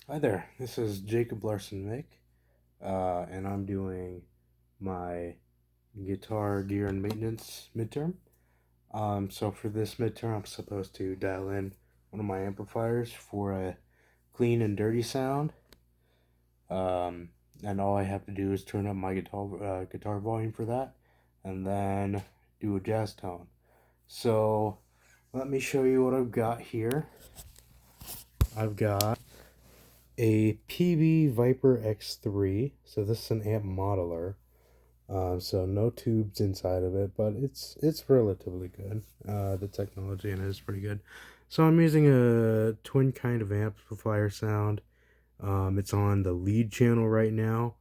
Hi there, this is Jacob Larson Mick, and I'm doing my guitar gear and maintenance midterm. So for this midterm, I'm supposed to dial in one of my amplifiers for a clean and dirty sound. Um, and all I have to do is turn up my guitar volume for that, and then do a jazz tone. So let me show you what I've got here. I've got a PB Viper X3. So this is an amp modeler. So no tubes inside of it, but it's relatively good. The technology in it is pretty good. So I'm using a twin kind of amplifier sound. It's on the lead channel right now.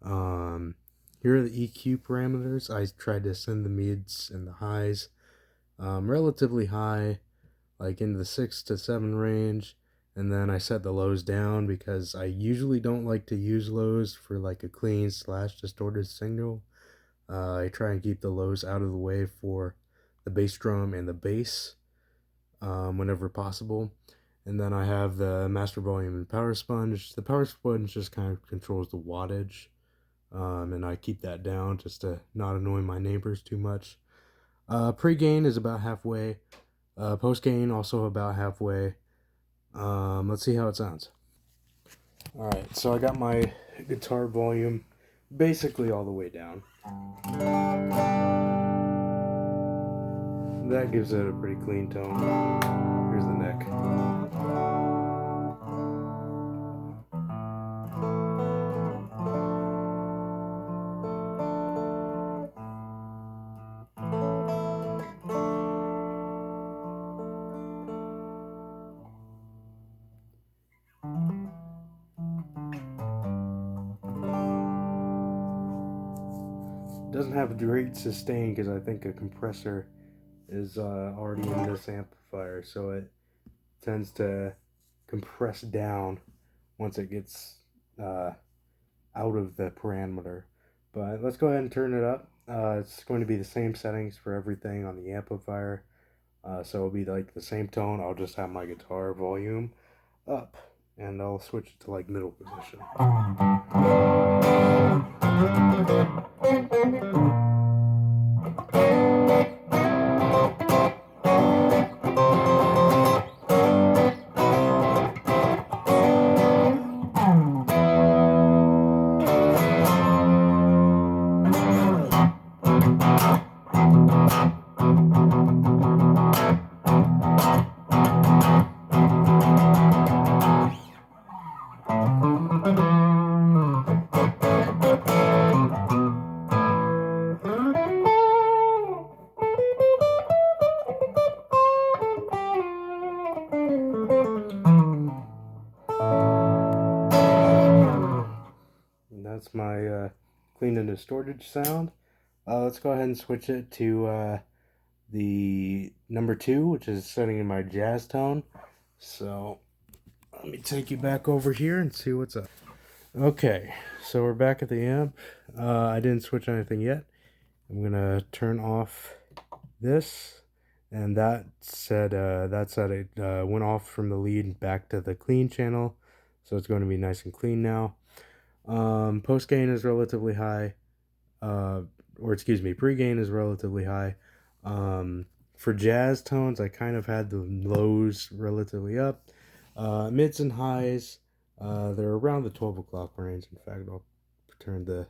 Um, Here are the EQ parameters. I tried to send the mids and the highs relatively high, like into the 6 to 7 range, and then I set the lows down because I usually don't like to use lows for like a clean slash distorted signal. I try and keep the lows out of the way for the bass drum and the bass whenever possible. And then I have the master volume and power sponge. The power sponge just kind of controls the wattage, and I keep that down just to not annoy my neighbors too much. Pre-gain is about halfway. Post gain also about halfway. Let's see how it sounds. Alright, so I got my guitar volume basically all the way down. That gives it a pretty clean tone. Here's the neck. It doesn't have a great sustain because I think a compressor is already in this amplifier, so it tends to compress down once it gets out of the parameter. But let's go ahead and turn it up. It's going to be the same settings for everything on the amplifier. So it'll be like the same tone. I'll just have my guitar volume up and I'll switch it to like middle position. And that's my clean and distorted sound. Let's go ahead and switch it to the number 2, which is setting in my jazz tone. So let me take you back over here and see what's up. Okay, so we're back at the amp. I didn't switch anything yet. I'm gonna turn off this, and that said it went off from the lead back to the clean channel, so it's going to be nice and clean now. Post gain is relatively high, or excuse me, pre gain is relatively high. For jazz tones, I kind of had the lows relatively up. Mids and highs, they're around the 12 o'clock range. I'll turn the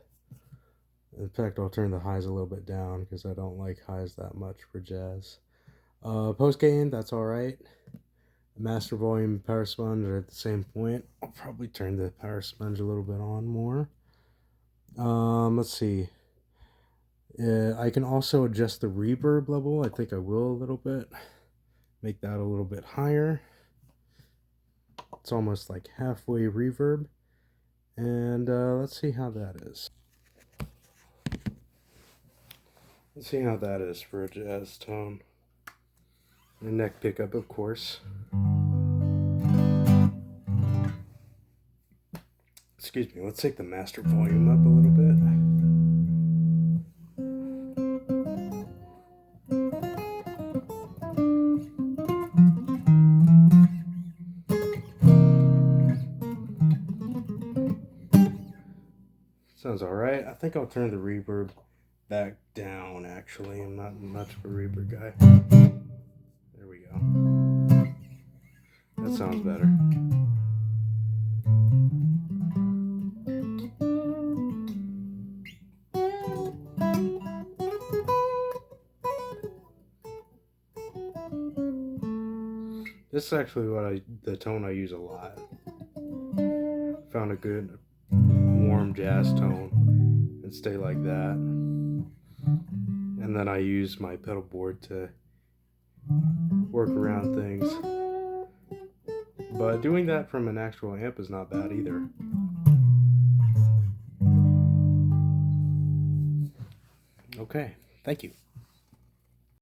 highs a little bit down because I don't like highs that much for jazz. Post gain, that's all right. Master volume and power sponge are at the same point. I'll probably turn the power sponge a little bit on more. Let's see. I can also adjust the reverb level. I think I will a little bit. Make that a little bit higher. It's almost like halfway reverb. And let's see how that is. Let's see how that is for a jazz tone. The neck pickup, of course. Excuse me, let's take the master volume up a little bit. Sounds alright. I think I'll turn the reverb back down, actually. I'm not much of a reverb guy. There we go. That sounds better. This is actually the tone I use a lot. Found a good warm jazz tone and stay like that. And then I use my pedal board to work around things. But doing that from an actual amp is not bad either. Okay, thank you.